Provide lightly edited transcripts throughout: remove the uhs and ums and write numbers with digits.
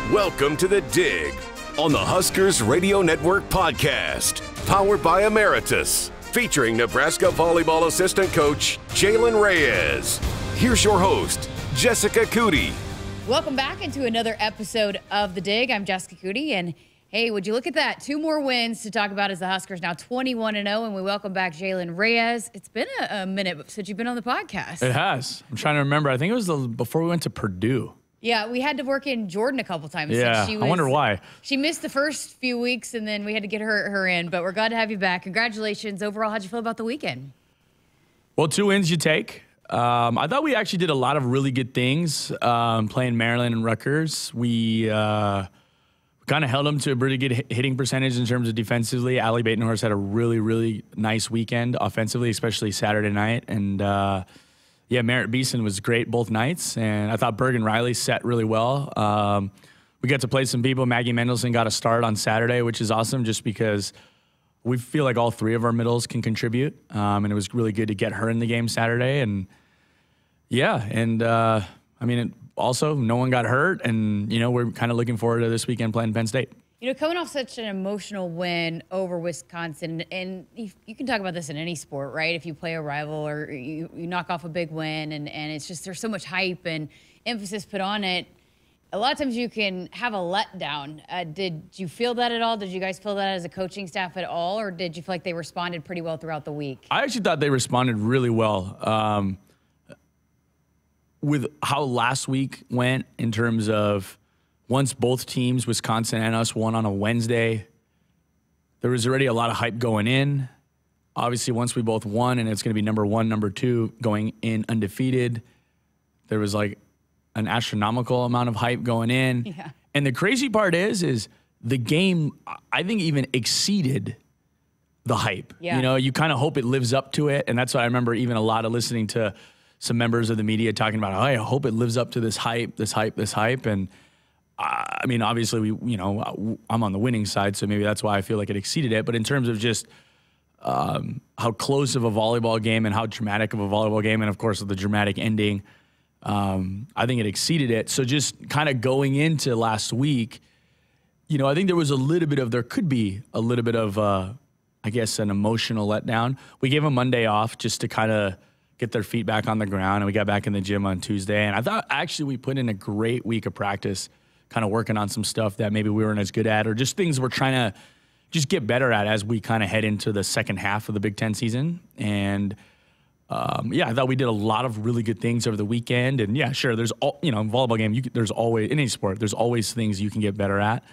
Welcome to The Dig on the Huskers Radio Network podcast, powered by Emeritus, featuring Nebraska volleyball assistant coach Jaylen Reyes. Here's your host, Jessica Coody. Welcome back into another episode of The Dig. I'm Jessica Coody, and hey, would you look at that? 2 more wins to talk about as the Huskers now 21-0, and we welcome back Jaylen Reyes. It's been a minute since you've been on the podcast. It has. I'm trying to remember. I think it was before we went to Purdue. Yeah, we had to work in Jordan a couple times. Yeah, I wonder why. She missed the first few weeks, and then we had to get her in. But we're glad to have you back. Congratulations. Overall, how'd you feel about the weekend? Well, 2 wins you take. I thought we actually did a lot of really good things playing Maryland and Rutgers. We kind of held them to a pretty good hitting percentage in terms of defensively. Allie Batenhorst had a really, really nice weekend offensively, especially Saturday night. And yeah, Merritt Beeson was great both nights, and I thought Bergen Riley set really well. We got to play some people. Maggie Mendelson got a start on Saturday, which is awesome just because we feel like all 3 of our middles can contribute, and it was really good to get her in the game Saturday. And yeah, and I mean, also no one got hurt, and you know we're kind of looking forward to this weekend playing Penn State. You know, coming off such an emotional win over Wisconsin, and you can talk about this in any sport, right? If you play a rival or you knock off a big win, and it's just there's so much hype and emphasis put on it, a lot of times you can have a letdown. Did you feel that at all? Did you guys feel that as a coaching staff at all, or did you feel like they responded pretty well throughout the week? I actually thought they responded really well with how last week went in terms of once both teams, Wisconsin and us, won on a Wednesday, there was already a lot of hype going in. Obviously, once we both won and it's going to be number 1, number 2 going in undefeated, there was like an astronomical amount of hype going in. Yeah. And the crazy part is the game, I think, even exceeded the hype. Yeah. You know, you kind of hope it lives up to it. And that's why I remember even a lot of listening to some members of the media talking about, oh, I hope it lives up to this hype. And I mean, obviously, I'm on the winning side, so maybe that's why I feel like it exceeded it. But in terms of just how close of a volleyball game and how dramatic of a volleyball game, and of course, the dramatic ending, I think it exceeded it. So just kind of going into last week, you know, I think there could be a little bit of, I guess, an emotional letdown. We gave them Monday off just to kind of get their feet back on the ground, and we got back in the gym on Tuesday. And I thought actually we put in a great week of practice, kind of working on some stuff that maybe we weren't as good at, or just things we're trying to just get better at as we kind of head into the second half of the Big Ten season. And yeah, I thought we did a lot of really good things over the weekend. And yeah, sure, there's volleyball game, there's always, in any sport, there's always things you can get better at.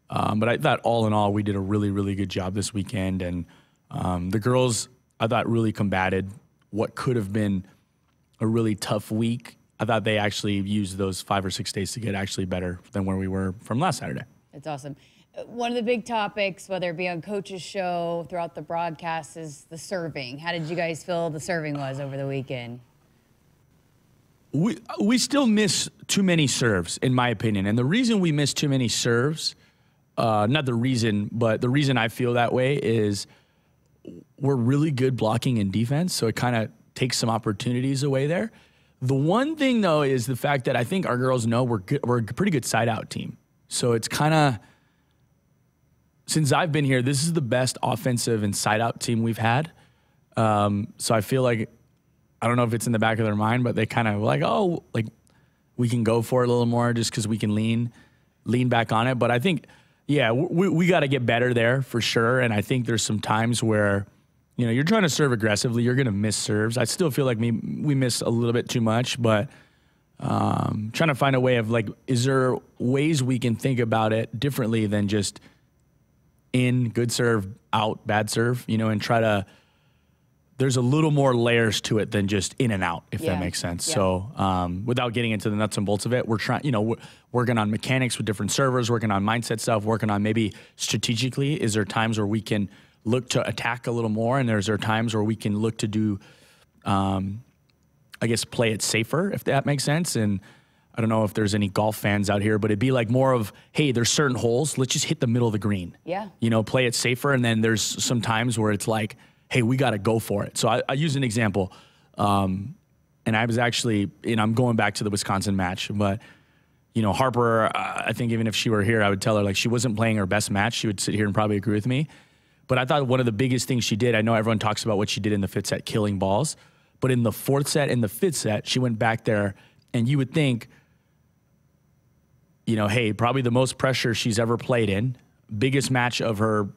But I thought all in all, we did a really, really good job this weekend. And the girls, I thought, really combated what could have been a really tough week. I thought they actually used those 5 or 6 days to get actually better than where we were from last Saturday. That's awesome. One of the big topics, whether it be on Coach's show, throughout the broadcast, is the serving. How did you guys feel the serving was over the weekend? We still miss too many serves, in my opinion. And the reason we miss too many serves, not the reason, but the reason I feel that way is we're really good blocking in defense, so it kind of takes some opportunities away there. The one thing, though, is the fact that I think our girls know we're a pretty good side-out team. So it's kind of, since I've been here, this is the best offensive and side-out team we've had. So I feel like, I don't know if it's in the back of their mind, but they kind of like, oh, like we can go for it a little more just because we can lean back on it. But I think, yeah, we got to get better there for sure. And I think there's some times where, you know, you're trying to serve aggressively, you're going to miss serves. I still feel like we miss a little bit too much, but trying to find a way of, like, is there ways we can think about it differently than just in, good serve, out, bad serve, you know, and try to, there's a little more layers to it than just in and out, if that makes sense. Yeah. So without getting into the nuts and bolts of it, we're trying, you know, we're working on mechanics with different servers, working on mindset stuff, working on maybe strategically, is there times where we can look to attack a little more, and there times where we can look to do, I guess, play it safer, if that makes sense. And I don't know if there's any golf fans out here, but it'd be like more of, hey, there's certain holes, let's just hit the middle of the green. Yeah. You know, play it safer. And then there's some times where it's like, hey, we got to go for it. So I use an example. And I was actually, I'm going back to the Wisconsin match, but, Harper, I think even if she were here, I would tell her, like, she wasn't playing her best match. She would sit here and probably agree with me. But I thought one of the biggest things she did, I know everyone talks about what she did in the fifth set, killing balls. But in the fourth set and the fifth set, she went back there, and you would think, hey, probably the most pressure she's ever played in, biggest match of her,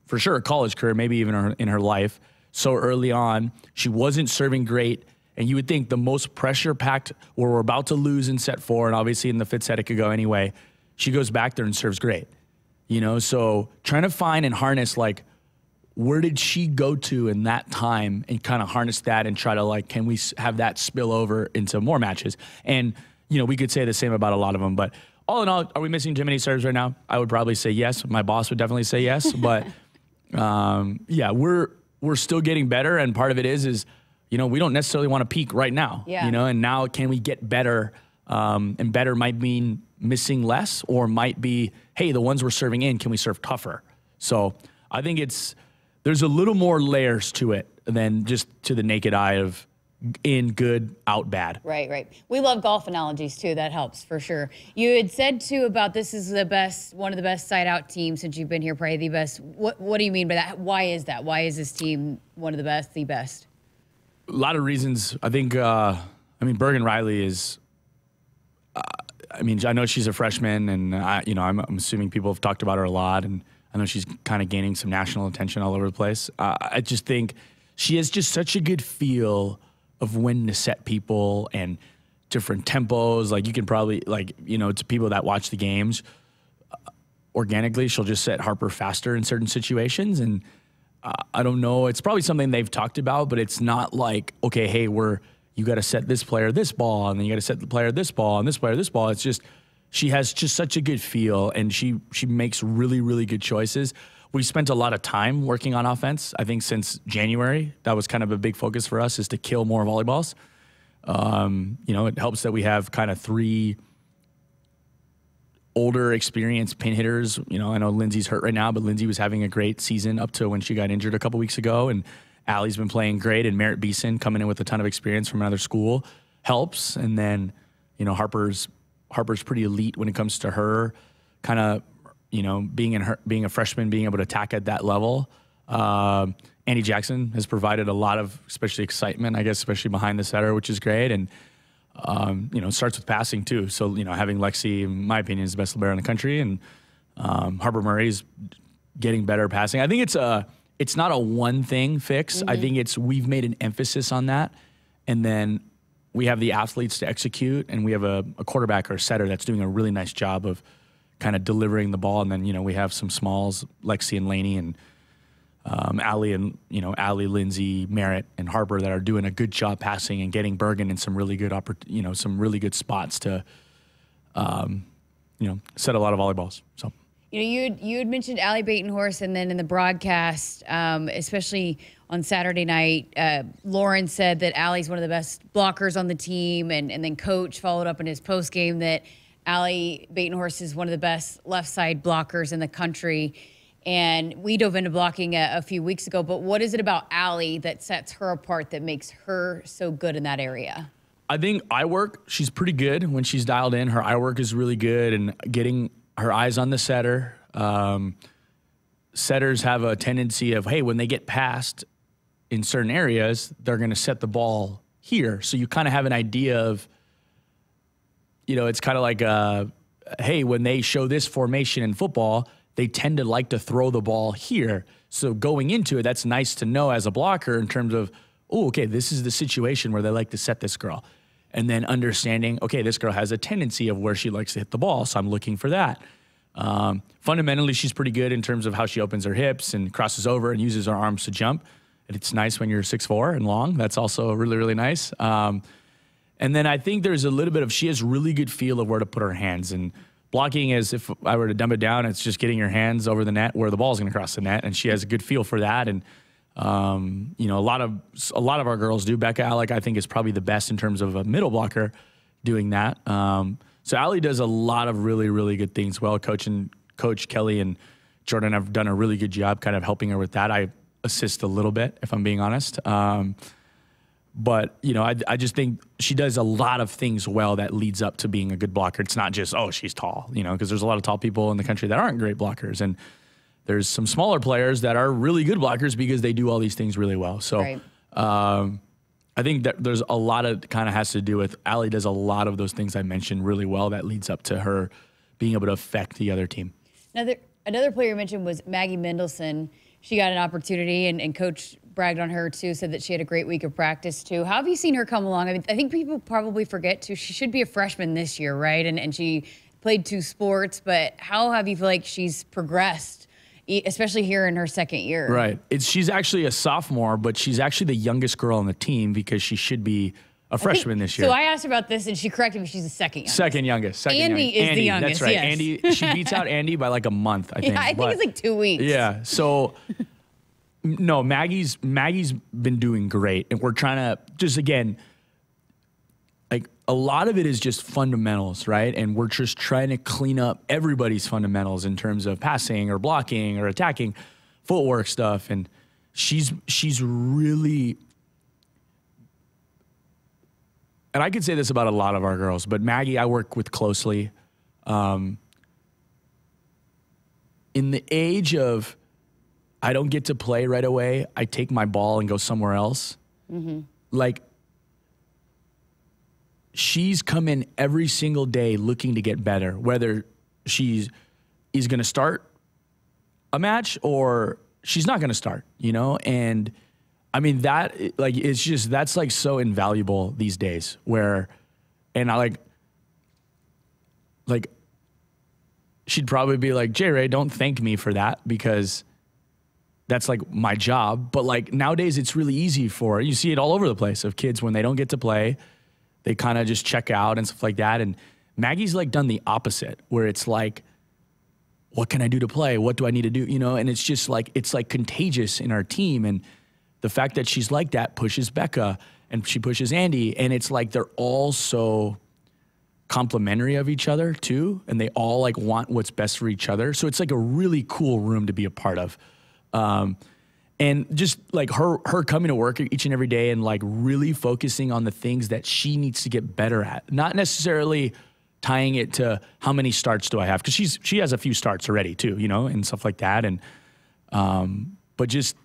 for sure, college career, maybe even in her life. So early on, she wasn't serving great. And you would think the most pressure-packed, where we're about to lose in set 4, and obviously in the fifth set it could go anyway, she goes back there and serves great. So trying to find and harness, like, where did she go to in that time and kind of harness that and try to, like, can we have that spill over into more matches? And, we could say the same about a lot of them. But all in all, are we missing too many serves right now? I would probably say yes. My boss would definitely say yes. But, yeah, we're still getting better. And part of it is we don't necessarily want to peak right now, and now can we get better? And better might mean missing less, or might be, hey, the ones we're serving in, can we serve tougher? So I think there's a little more layers to it than just to the naked eye of in good, out bad. Right. We love golf analogies too. That helps for sure. You had said too about this is one of the best side out teams since you've been here, probably the best. What do you mean by that? Why is that? Why is this team one of the best, the best? A lot of reasons. I think, Bergen Riley is, I know she's a freshman, and I'm assuming people have talked about her a lot, and I know she's kind of gaining some national attention all over the place. I just think she has just such a good feel of when to set people and different tempos. Like, you can probably, to people that watch the games, organically, she'll just set Harper faster in certain situations. And I don't know, it's probably something they've talked about, but it's not like, okay, hey, you got to set this player this ball, and then you got to set the player this ball, and this player this ball. It's just, she has just such a good feel, and she makes really, really good choices. We spent a lot of time working on offense. I think since January, that was kind of a big focus for us, is to kill more volleyballs. It helps that we have kind of 3 older, experienced pin hitters. I know Lindsay's hurt right now, but Lindsay was having a great season up to when she got injured a couple weeks ago, and Allie's been playing great, and Merritt Beeson coming in with a ton of experience from another school helps. And then, Harper's pretty elite when it comes to her kind of, being a freshman, being able to attack at that level. Andy Jackson has provided a lot of, especially excitement, I guess, especially behind the setter, which is great. And, it starts with passing too. So, having Lexi, in my opinion, is the best libero in the country. And Harper Murray's getting better passing. I think it's not a one thing fix. Mm-hmm. I think we've made an emphasis on that. And then we have the athletes to execute, and we have a quarterback or a setter that's doing a really nice job of kind of delivering the ball. And then, we have some smalls, Lexi and Laney, and Allie, and, Allie, Lindsay, Merritt, and Harper, that are doing a good job passing and getting Bergen in some really good, some really good spots to, set a lot of volleyballs. So. You had mentioned Allie Batenhorst, and then in the broadcast, especially on Saturday night, Lauren said that Allie's one of the best blockers on the team, and then Coach followed up in his postgame that Allie Batenhorst is one of the best left side blockers in the country. And we dove into blocking a few weeks ago, but what is it about Allie that sets her apart, that makes her so good in that area? I think eye work, she's pretty good when she's dialed in. Her eye work is really good, and getting her eyes on the setter. Setters have a tendency of, hey, when they get past in certain areas, they're going to set the ball here. So you kind of have an idea of, it's kind of like, hey, when they show this formation in football, they tend to like to throw the ball here. So going into it, that's nice to know as a blocker in terms of, oh, okay, this is the situation where they like to set this girl. And then understanding, okay, this girl has a tendency of where she likes to hit the ball, so I'm looking for that. Fundamentally, she's pretty good in terms of how she opens her hips and crosses over and uses her arms to jump. And it's nice when you're 6'4" and long. That's also really, really nice. And then I think there's a little bit of, she has really good feel of where to put her hands. And blocking is, if I were to dumb it down, it's just getting your hands over the net where the ball's going to cross the net. And she has a good feel for that. And, a lot of our girls do. Becca Alec, I think, is probably the best in terms of a middle blocker doing that. So Allie does a lot of really, really good things well. Coach Kelly and Jordan have done a really good job kind of helping her with that. I assist a little bit, if I'm being honest. But, you know, I just think she does a lot of things well that leads up to being a good blocker. It's not just, oh, she's tall, you know, because there's a lot of tall people in the country that aren't great blockers. And there's some smaller players that are really good blockers because they do all these things really well. So Right. I think that there's a lot of kind of has to do with Allie does a lot of those things I mentioned really well that leads up to her being able to affect the other team. Another player you mentioned was Maggie Mendelson. She got an opportunity, and Coach bragged on her too, said that she had a great week of practice too. How have you seen her come along? I mean, I think people probably forget too, she should be a freshman this year, right? And she played 2 sports, but how have you feel like she's progressed, especially here in her second year? Right. She's actually a sophomore, but she's actually the youngest girl on the team because she should be a freshman this year. So I asked her about this, and she corrected me. She's the second youngest. Second youngest. Andy is the youngest. That's right. Yes. Andy. She beats out Andy by like a month, I think. Yeah, I think it's like 2 weeks. Yeah. So no, Maggie's been doing great, and we're trying to just again, like a lot of it is just fundamentals, right? And we're just trying to clean up everybody's fundamentals in terms of passing or blocking or attacking, footwork stuff, and she's really. And I could say this about a lot of our girls, but Maggie, I work with closely. In the age of, I don't get to play right away, I take my ball and go somewhere else. Mm-hmm. Like, she's come in every single day looking to get better, whether is going to start a match or she's not going to start, you know? And I mean, that, like, it's just, that's like so invaluable these days where, and I like, she'd probably be like, J. Ray, don't thank me for that because that's like my job. But like nowadays it's really easy for, you see it all over the place of kids when they don't get to play, they kind of just check out and stuff like that. And Maggie's like done the opposite where it's like, what can I do to play? What do I need to do? You know? And it's just like, it's like contagious in our team. And the fact that she's like that pushes Becca and she pushes Andy. And it's like they're all so complimentary of each other too. And they all like want what's best for each other. So it's like a really cool room to be a part of. And just like her coming to work each and every day and like really focusing on the things that she needs to get better at. Not necessarily tying it to how many starts do I have? Because she has a few starts already too, you know, and stuff like that. And but just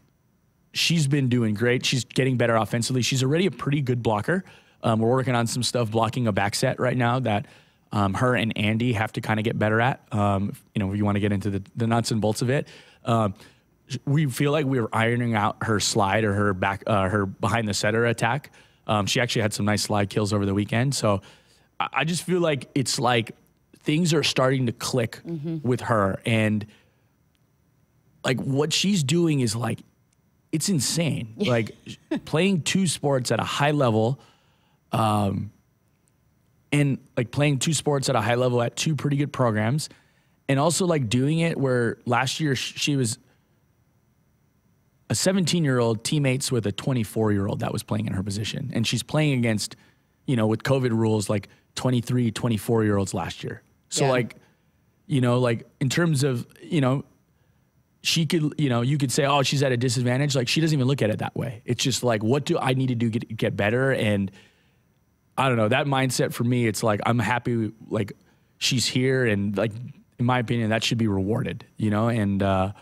she's been doing great. She's getting better offensively. She's already a pretty good blocker. We're working on some stuff blocking a back set right now that her and Andy have to kind of get better at. You know, if you want to get into the nuts and bolts of it. We feel like we were ironing out her slide or her behind the setter attack. She actually had some nice slide kills over the weekend. So I just feel like it's like things are starting to click with her. And like what she's doing is like, it's insane. Like playing 2 sports at a high level, and like playing 2 sports at a high level at 2 pretty good programs. And also like doing it where last year she was a 17-year-old teammates with a 24-year-old that was playing in her position. And she's playing against, you know, with COVID rules, like 23, 24-year-olds last year. So like, you know, like in terms of, you know, she could, you know, you could say, oh, she's at a disadvantage. Like she doesn't even look at it that way. It's just like, what do I need to do to get better? And I don't know, that mindset for me, it's like, I'm happy, like she's here and like, in my opinion, that should be rewarded, you know? And I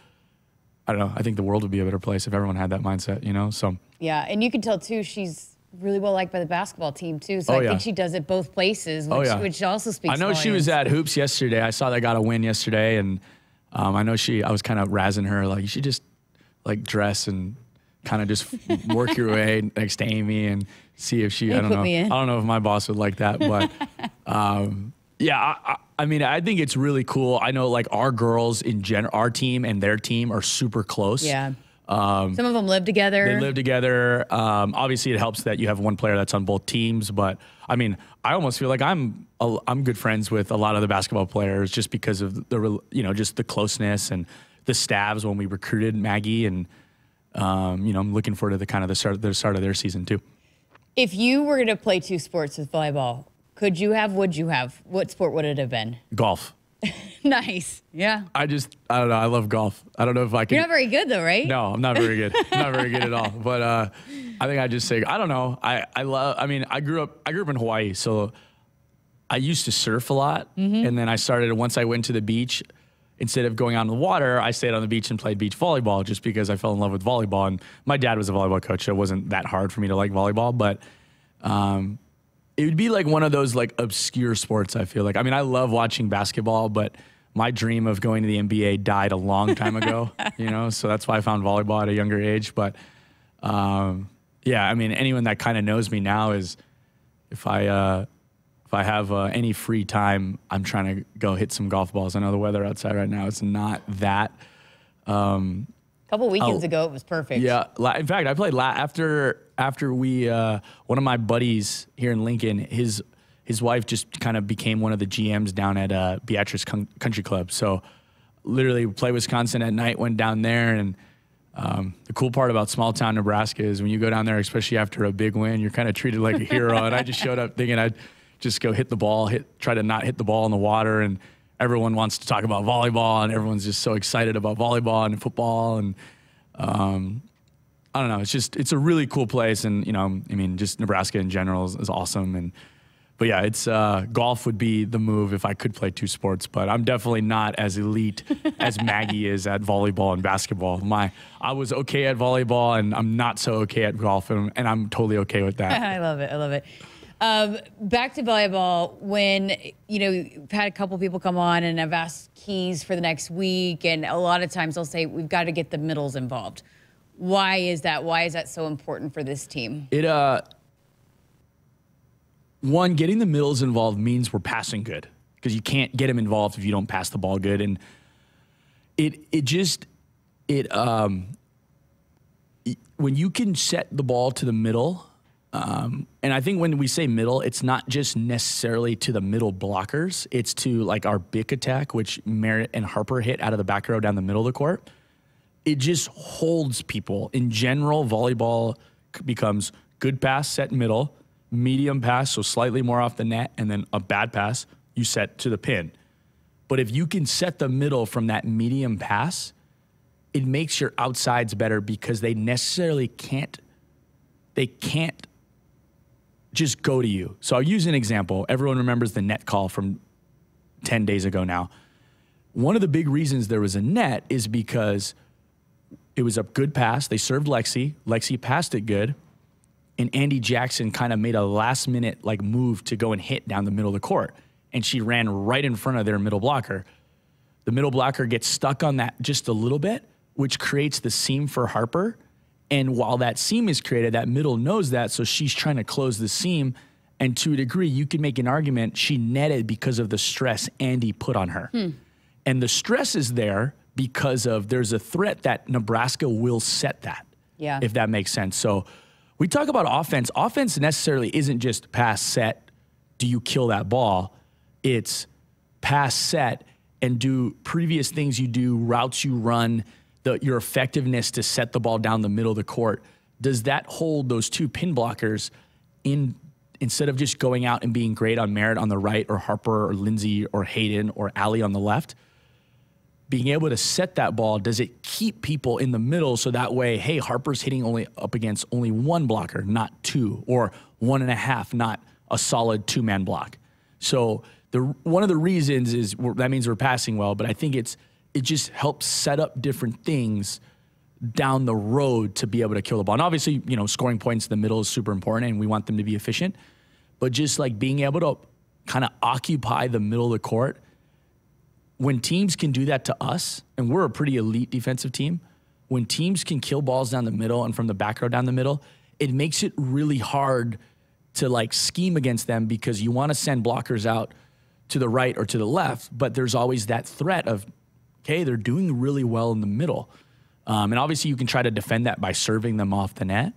don't know, I think the world would be a better place if everyone had that mindset, you know? So yeah, and you can tell too, she's really well liked by the basketball team too. So I think she does it both places, which also speaks. I know she was at hoops yesterday. I saw they got a win yesterday, and I know I was kind of razzing her, like, you should just like dress and kind of just work your way next to Amy and see if she, I don't know. I don't know if my boss would like that, but yeah, I mean, I think it's really cool. I know like our girls in general, our team and their team are super close. Yeah. Some of them live together. They live together. Obviously, it helps that you have one player that's on both teams. But I mean, I almost feel like I'm good friends with a lot of the basketball players just because of the, you know, just the closeness and the stabs when we recruited Maggie. And you know, I'm looking forward to the kind of the start of their season too. If you were going to play 2 sports with volleyball, would you have? What sport would it have been? Golf. Nice. Yeah. I don't know. I love golf. I don't know if I can. You're not very good though, right? No, I'm not very good. I'm not very good at all. But I think I just say, I don't know. I grew up in Hawaii, so I used to surf a lot. And then once I went to the beach, instead of going out in the water, I stayed on the beach and played beach volleyball just because I fell in love with volleyball. And my dad was a volleyball coach, so it wasn't that hard for me to like volleyball. But it would be like one of those like obscure sports, I feel like. I mean, I love watching basketball, but my dream of going to the NBA died a long time ago, so that's why I found volleyball at a younger age. But yeah, I mean, anyone that kind of knows me now is if I have any free time, I'm trying to go hit some golf balls. I know the weather outside right now, it's not that. Couple weekends ago, it was perfect. Yeah. In fact, I played after we, one of my buddies here in Lincoln, his wife just kind of became one of the GMs down at Beatrice Country Club. So literally play Wisconsin at night, went down there. And the cool part about small town Nebraska is when you go down there, especially after a big win, you're kind of treated like a hero. And I just showed up thinking I'd just go hit the ball, try to not hit the ball in the water. And everyone wants to talk about volleyball, and everyone's just so excited about volleyball and football. And I don't know, it's a really cool place. And, just Nebraska in general is awesome. But yeah, it's golf would be the move if I could play two sports, but I'm definitely not as elite as Maggie is at volleyball and basketball. I was okay at volleyball, and I'm not so okay at golf, and I'm totally okay with that. I love it. Back to volleyball, when, you've had a couple people come on and I've asked keys for the next week, and a lot of times they'll say, we've got to get the middles involved. Why is that? Why is that so important for this team? One, getting the middles involved means we're passing good, because you can't get them involved if you don't pass the ball good. And when you can set the ball to the middle, and I think when we say middle, it's not just necessarily to the middle blockers. It's to like our big attack, which Merritt and Harper hit out of the back row down the middle of the court. It just holds people. In general, volleyball becomes good pass, set middle, medium pass, so slightly more off the net, and then a bad pass, you set to the pin. But if you can set the middle from that medium pass, it makes your outsides better, because they necessarily can't just go to you. So I'll use an example. Everyone remembers the net call from 10 days ago now. One of the big reasons there was a net is because it was a good pass. They served Lexi. Lexi passed it good. And Andy Jackson kind of made a last-minute move to go and hit down the middle of the court. And she ran right in front of their middle blocker. The middle blocker gets stuck on that just a little bit, which creates the seam for Harper. And while that seam is created, that middle knows that, so she's trying to close the seam. And to a degree, you can make an argument she netted because of the stress Andy put on her. And the stress is there because there's a threat that Nebraska will set that, if that makes sense. So we talk about offense. Offense necessarily isn't just pass, set, do you kill that ball? It's pass, set, and do previous things you do, routes you run, your effectiveness to set the ball down the middle of the court. Does that hold those two pin blockers instead of just going out and being great on Merritt on the right, or Harper or Lindsay or Hayden or Allie on the left? Being able to set that ball, does it keep people in the middle, so that way, hey, Harper's hitting only up against only one blocker, not two, or 1.5, not a solid two-man block. So one of the reasons is that means we're passing well, but I think it just helps set up different things down the road to be able to kill the ball. And obviously, scoring points in the middle is super important, and we want them to be efficient. But just being able to kind of occupy the middle of the court, when teams can do that to us, and we're a pretty elite defensive team, when teams can kill balls down the middle and from the back row down the middle, it makes it really hard to scheme against them, because you want to send blockers out to the right or to the left, but there's always that threat of, okay, they're doing really well in the middle. And obviously you can try to defend that by serving them off the net.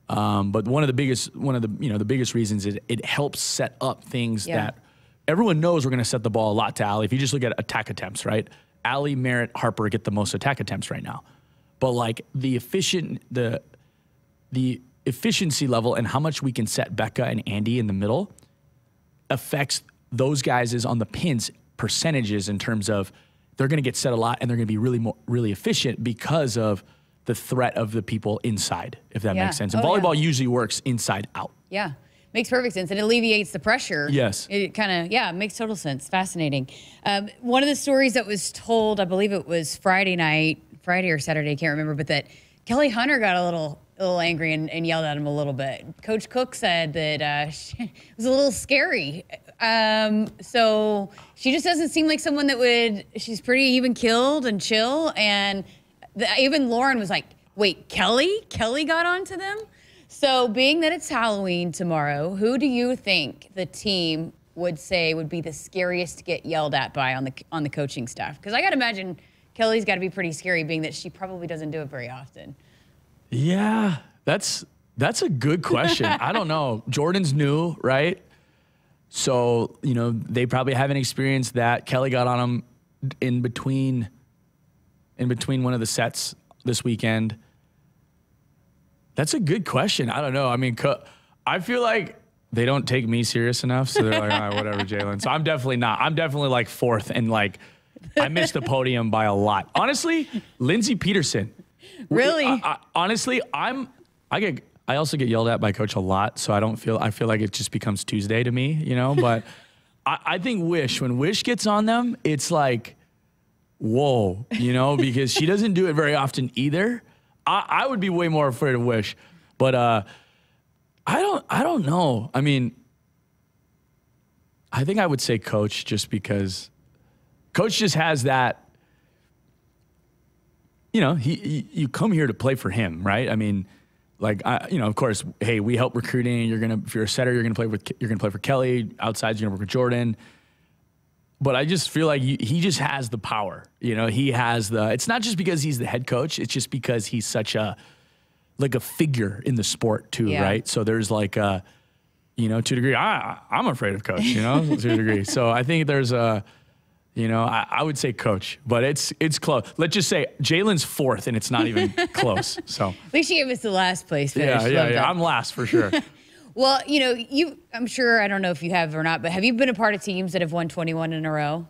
But one of the biggest reasons is it helps set up things that everyone knows we're going to set the ball a lot to Allie. If you just look at attack attempts, right? Allie, Merritt, Harper get the most attack attempts right now. But the efficiency level and how much we can set Becca and Andy in the middle affects those guys is on the pins percentages in terms of they're going to get set a lot and they're going to be really efficient because of the threat of the people inside, if that makes sense. And volleyball usually works inside out. Yeah. Makes perfect sense. And it alleviates the pressure. Yes. It kind of, it makes total sense. Fascinating. One of the stories that was told, I believe it was Friday or Saturday, I can't remember, but that Kelly Hunter got a little angry and yelled at him a little bit. Coach Cook said that it was a little scary. So she just doesn't seem like someone that would, she's pretty even killed and chill. And even Lauren was like, wait, Kelly got onto them? So being that it's Halloween tomorrow, who do you think the team would say would be the scariest to get yelled at by on the coaching staff? Because I got to imagine Kelly's got to be pretty scary, being that she probably doesn't do it very often. Yeah, that's a good question. I don't know. Jordan's new, right? So, they probably haven't experienced that. Kelly got on him in between one of the sets this weekend. That's a good question. I don't know. I mean, I feel like they don't take me serious enough, so they're like, whatever, Jaylen. So I'm definitely not. I'm definitely like fourth, and like I missed the podium by a lot. Honestly, Lindsey Peterson. Really? Honestly, I also get yelled at by Coach a lot, so I feel like it just becomes Tuesday to me, But I think when Wish gets on them, it's like, whoa, because she doesn't do it very often either. I would be way more afraid of Wish, but I don't know. I mean, I think I would say Coach, just because Coach just has that. You come here to play for him, right? I mean, of course, hey, we help recruiting. If you're a setter, you're gonna play for Kelly. Outside, you're gonna work with Jordan. But I just feel like he just has the power. He has it's not just because he's the head coach. It's just because he's such a figure in the sport too, right? So there's to a degree, I'm afraid of Coach, to a degree. So I think there's I would say Coach, but it's close. Let's just say Jaylen's fourth and it's not even close. So at least you gave us the last place finish. Yeah. I'm last for sure. Well, I'm sure, I don't know if you have or not, but have you been a part of teams that have won 21 in a row?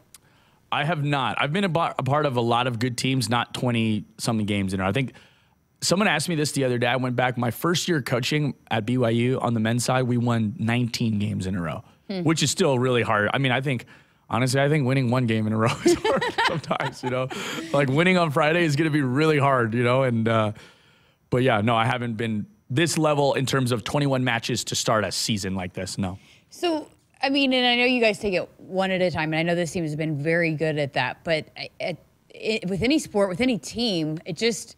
I have not. I've been a part of a lot of good teams, not 20-something games in a row. I think someone asked me this the other day. I went back my first year coaching at BYU on the men's side. We won 19 games in a row, which is still really hard. I mean, honestly, I think winning one game in a row is hard sometimes, Like winning on Friday is going to be really hard, but yeah, no, I haven't been this level in terms of 21 matches to start a season like this. No. So, I mean, and I know you guys take it one at a time, and I know this team has been very good at that, but with any sport, with any team, it just,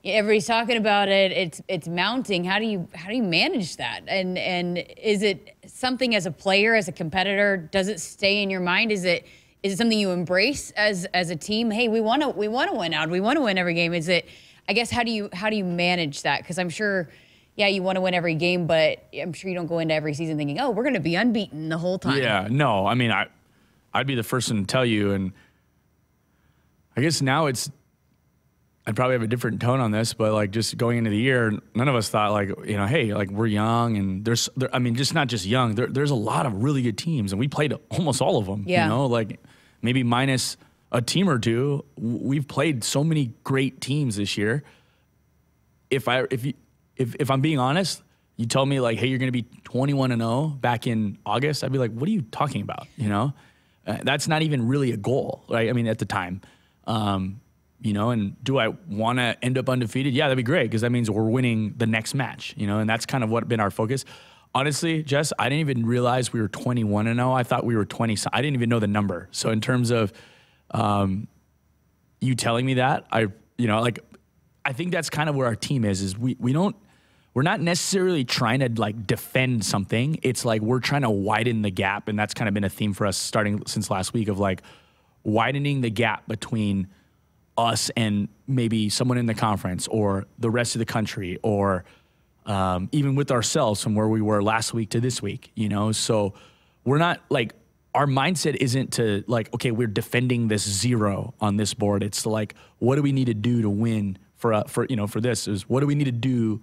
everybody's talking about it. It's mounting. How do you manage that? And is it something as a player, as a competitor, does it stay in your mind? Is it something you embrace as a team? Hey, we want to win out. We want to win every game. Is it, I guess, how do you manage that? Because I'm sure, you want to win every game, but I'm sure you don't go into every season thinking, oh, we're going to be unbeaten the whole time. Yeah, no. I mean, I'd be the first one to tell you, and I guess now I'd probably have a different tone on this, but just going into the year, none of us thought hey, we're young, and just not just young. There's a lot of really good teams, and we played almost all of them. Yeah. Maybe minus a team or two. We've played so many great teams this year. If I'm being honest, you told me hey, you're going to be 21-0 back in August, I'd be like, what are you talking about? That's not even really a goal, right? I mean, at the time. And do I want to end up undefeated? Yeah, that'd be great, because that means we're winning the next match, and that's kind of what been our focus. Honestly, Jess, I didn't even realize we were 21-0. I thought we were 20. I didn't even know the number. So in terms of you telling me that, I think that's kind of where our team is we're not necessarily trying to defend something. It's we're trying to widen the gap, and that's kind of been a theme for us starting since last week of widening the gap between us and maybe someone in the conference or the rest of the country, or even with ourselves from where we were last week to this week, So we're not our mindset isn't to okay, we're defending this 0 on this board. It's what do we need to do to win for this? Is what do we need to do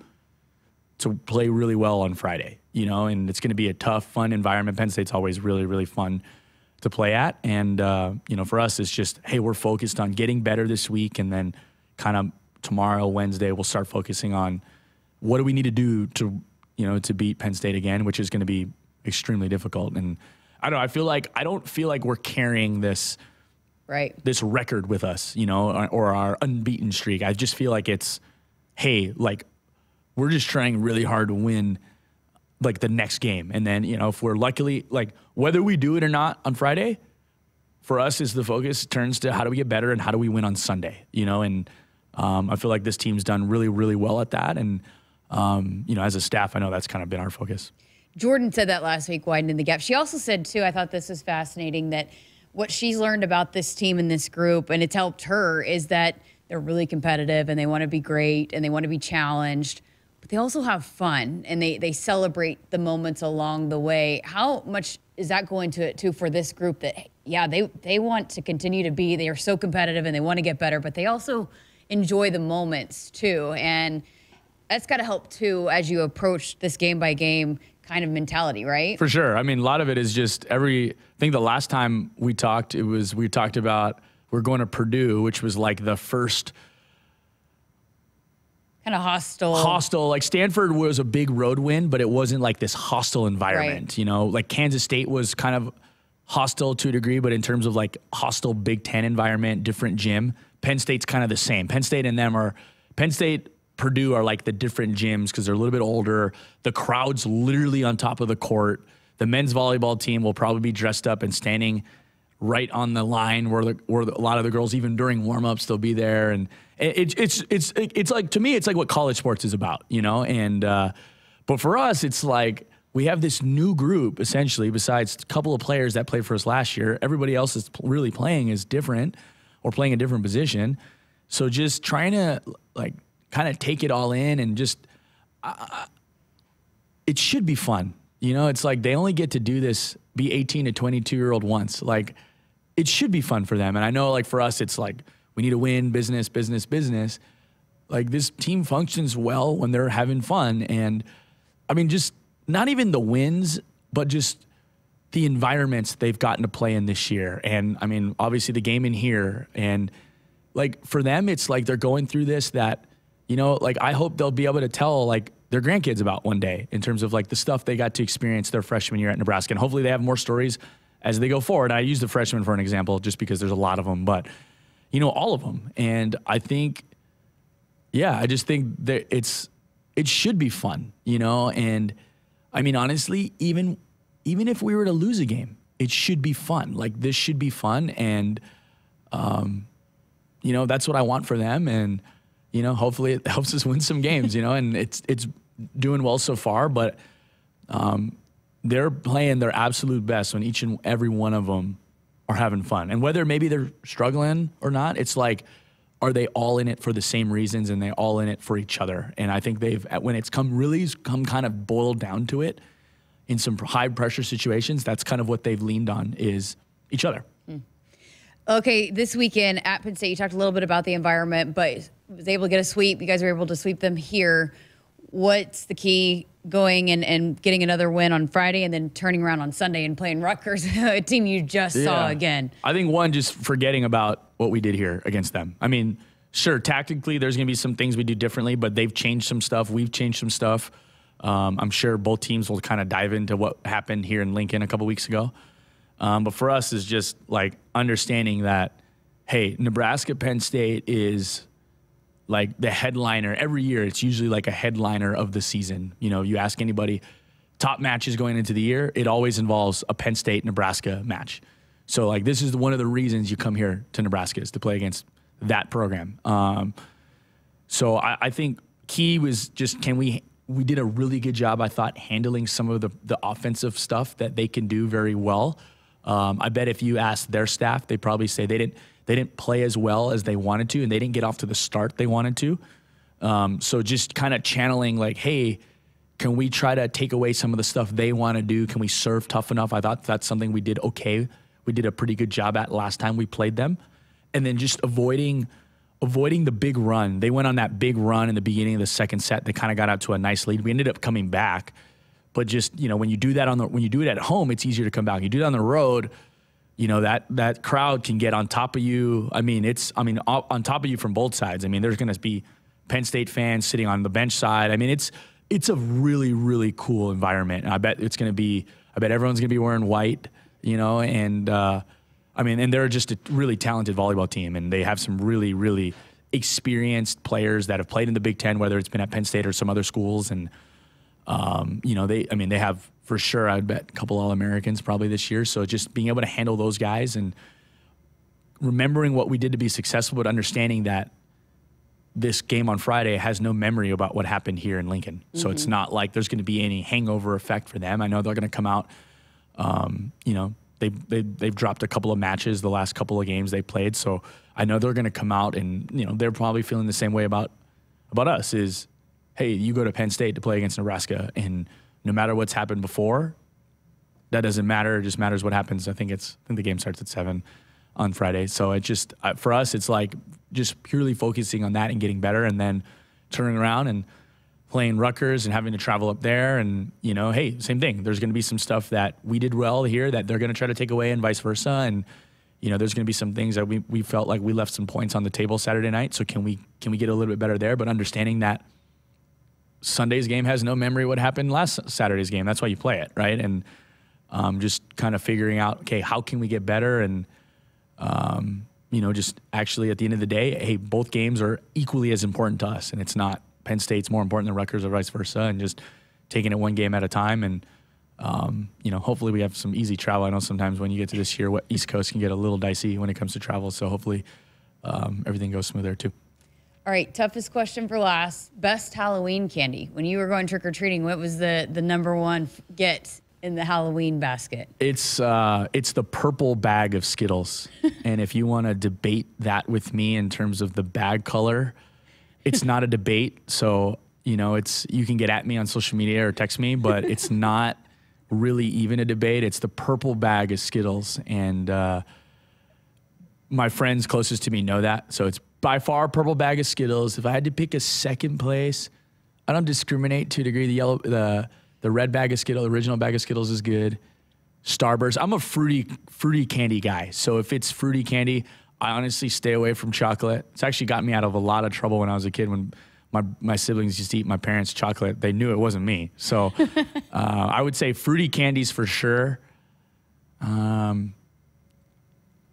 to play really well on Friday? And it's going to be a tough, fun environment. Penn State's always really, really fun to play at. And, for us, it's just, hey, we're focused on getting better this week. And then kind of tomorrow, Wednesday, we'll start focusing on what do we need to do to, to beat Penn State again, which is going to be extremely difficult. And I don't feel like we're carrying this record with us, or our unbeaten streak. I just feel like it's, hey, like we're just trying really hard to win like the next game. And then, if we're luckily, like whether we do it or not on Friday, for us is the focus turns to how do we get better and how do we win on Sunday, and I feel like this team's done really, really well at that. And, as a staff, I know that's kind of been our focus. Jordan said that last week, widening the gap. She also said, too, I thought this was fascinating, that what she's learned about this team and this group, and it's helped her, is that they're really competitive and they want to be great and they want to be challenged, but they also have fun and they celebrate the moments along the way. How much is that going to it, too, for this group that, they want to continue to be, they are so competitive and they want to get better, but they also enjoy the moments, too. And that's got to help, too, as you approach this game by game kind of mentality, right? For sure. I mean, a lot of it is just I think the last time we talked, we talked about we're going to Purdue, which was like the first kind of hostile. Like Stanford was a big road win, but it wasn't like this hostile environment, like Kansas State was kind of hostile to a degree, but in terms of like hostile Big Ten environment, different gym, Penn State's kind of the same. Penn State, Purdue are like the different gyms because they're a little bit older. The crowd's literally on top of the court. The men's volleyball team will probably be dressed up and standing right on the line where a lot of the girls, even during warm-ups, they'll be there. And it's like, to me, it's like what college sports is about, And but for us, it's like we have this new group, essentially, besides a couple of players that played for us last year. Everybody else is really playing is different or playing a different position. So just trying to, like, kind of take it all in and just it should be fun. It's like they only get to do this, be 18 to 22-year-old once. Like, it should be fun for them. And I know, like, for us, it's like we need to win, business. Like, this team functions well when they're having fun. And, I mean, just not even the wins, but just the environments they've gotten to play in this year. And, I mean, obviously the game in here. And, like, for them, it's like they're going through this that, like, I hope they'll be able to tell, like, their grandkids about one day in terms of, like, the stuff they got to experience their freshman year at Nebraska. And hopefully they have more stories as they go forward. I use the freshmen for an example just because there's a lot of them, but, all of them. And I think, I just think that it should be fun, And, I mean, honestly, even if we were to lose a game, it should be fun. Like, this should be fun. And, that's what I want for them. And, hopefully it helps us win some games, and it's doing well so far, but they're playing their absolute best when each and every one of them are having fun. And whether maybe they're struggling or not, it's like, are they all in it for the same reasons and they all in it for each other? And I think when it's come kind of boiled down to it in some high pressure situations, that's kind of what they've leaned on is each other. Okay, this weekend at Penn State, you talked a little bit about the environment, but was able to get a sweep. You guys were able to sweep them here. What's the key going and getting another win on Friday and then turning around on Sunday and playing Rutgers, a team you just saw again? I think one, just forgetting about what we did here against them. I mean, sure, tactically there's going to be some things we do differently, but they've changed some stuff. We've changed some stuff. I'm sure both teams will kind of dive into what happened here in Lincoln a couple weeks ago. But for us is just like understanding that, hey, Nebraska Penn State is like the headliner. Every year it's usually like a headliner of the season. You ask anybody, top matches going into the year, it always involves a Penn State Nebraska match. So like this is one of the reasons you come here to Nebraska is to play against that program. So I think key was just we did a really good job, I thought, handling some of the offensive stuff that they can do very well. I bet if you asked their staff, they'd probably say they didn't play as well as they wanted to, and they didn't get off to the start they wanted to. So just kind of channeling like, hey, can we try to take away some of the stuff they want to do? Can we serve tough enough? I thought that's something we did okay. We did a pretty good job at last time we played them. And then just avoiding the big run. They went on that big run in the beginning of the second set. They kind of got out to a nice lead. We ended up coming back. But just, when you do that when you do it at home, it's easier to come back. You do it on the road, you know, that crowd can get on top of you. I mean, on top of you from both sides. I mean, there's going to be Penn State fans sitting on the bench side. I mean, it's a really, really cool environment. And I bet everyone's going to be wearing white, you know, and and they're just a really talented volleyball team, and they have some really, really experienced players that have played in the Big Ten, whether it's been at Penn State or some other schools. And, you know, they have for sure, I'd bet, a couple All-Americans probably this year. So just being able to handle those guys and remembering what we did to be successful, but understanding that this game on Friday has no memory about what happened here in Lincoln. So it's not like there's going to be any hangover effect for them. I know they're going to come out, you know, they've dropped a couple of matches the last couple of games they played. So I know they're going to come out and, you know, they're probably feeling the same way about us is, hey, you go to Penn State to play against Nebraska, and no matter what's happened before, that doesn't matter. It just matters what happens. I think the game starts at 7 on Friday. So it just, for us, it's like just purely focusing on that and getting better, and then turning around and playing Rutgers and having to travel up there. And, you know, hey, same thing. There's going to be some stuff that we did well here that they're going to try to take away, and vice versa. And, you know, there's going to be some things that we felt like we left some points on the table Saturday night. So can we get a little bit better there? But understanding that Sunday's game has no memory what happened last Saturday's game. That's why you play it, right? And just kind of figuring out, okay, how can we get better? And, you know, just actually at the end of the day, hey, both games are equally as important to us. And it's not Penn State's more important than Rutgers or vice versa, and just taking it one game at a time. And, you know, hopefully we have some easy travel. I know sometimes when you get to this year, East Coast can get a little dicey when it comes to travel. So hopefully everything goes smooth there too. All right, toughest question for last. Best Halloween candy. When you were going trick-or-treating, what was the number one get in the Halloween basket? It's the purple bag of Skittles. And if you want to debate that with me in terms of the bag color, it's not a debate. So, you know, you can get at me on social media or text me, but it's not really even a debate. It's the purple bag of Skittles. And my friends closest to me know that. So it's by far purple bag of Skittles. If I had to pick a second place, I don't discriminate to a degree. The red bag of Skittles, the original bag of Skittles is good. Starburst. I'm a fruity candy guy. So if it's fruity candy, I honestly stay away from chocolate. It's actually gotten me out of a lot of trouble when I was a kid. When my siblings used to eat my parents' chocolate, they knew it wasn't me. So I would say fruity candies for sure. I'm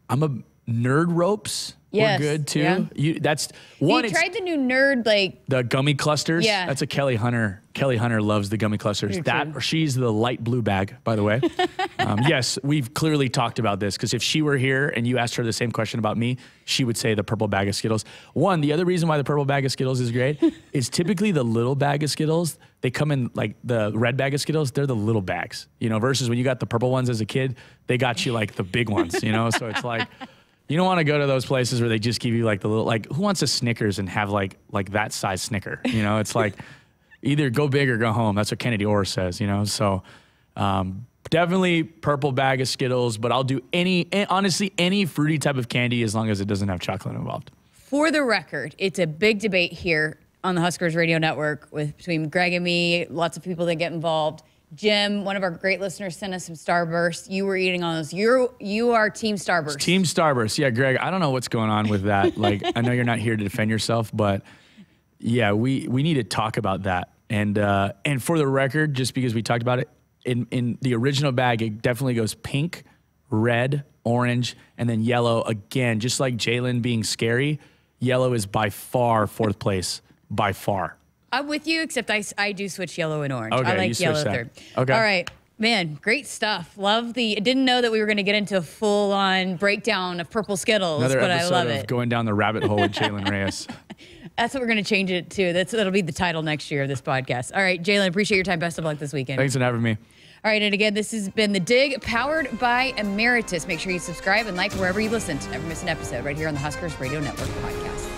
a nerd ropes. Yes, were good too. Yeah. That's one. You tried the new nerd, like the gummy clusters. Yeah, that's a Kelly Hunter. Kelly Hunter loves the gummy clusters. She's the light blue bag, by the way. Yes, we've clearly talked about this, because if she were here and you asked her the same question about me, she would say the purple bag of Skittles. One, the other reason why the purple bag of Skittles is great is typically the little bag of Skittles, they come in like the red bag of Skittles, they're the little bags, you know, versus when you got the purple ones as a kid, they got you like the big ones, you know? So it's like, you don't want to go to those places where they just give you like the little, like, who wants a Snickers and have like that size Snicker? You know, it's like either go big or go home. That's what Kennedy Orr says, you know? So definitely purple bag of Skittles, but I'll do honestly, any fruity type of candy as long as it doesn't have chocolate involved. For the record, it's a big debate here on the Huskers Radio Network between Greg and me, lots of people that get involved. Jim, one of our great listeners, sent us some Starburst. You were eating all those. You are Team Starburst. Team Starburst. Yeah, Greg, I don't know what's going on with that. Like, I know you're not here to defend yourself, but yeah, we need to talk about that. And for the record, just because we talked about it, in the original bag, it definitely goes pink, red, orange, and then yellow. Again, just like Jaylen being scary, yellow is by far fourth place, by far. I'm with you, except I do switch yellow and orange. Okay, I like yellow third. Okay. All right. Man, great stuff. Didn't know that we were going to get into a full-on breakdown of purple Skittles, but I love it. Going down the rabbit hole with Jaylen Reyes. That's what we're going to change it to. That'll be the title next year of this podcast. All right, Jaylen, appreciate your time. Best of luck this weekend. Thanks for having me. All right, and again, this has been The Dig, powered by Emeritus. Make sure you subscribe and like wherever you listen to never miss an episode right here on the Huskers Radio Network podcast.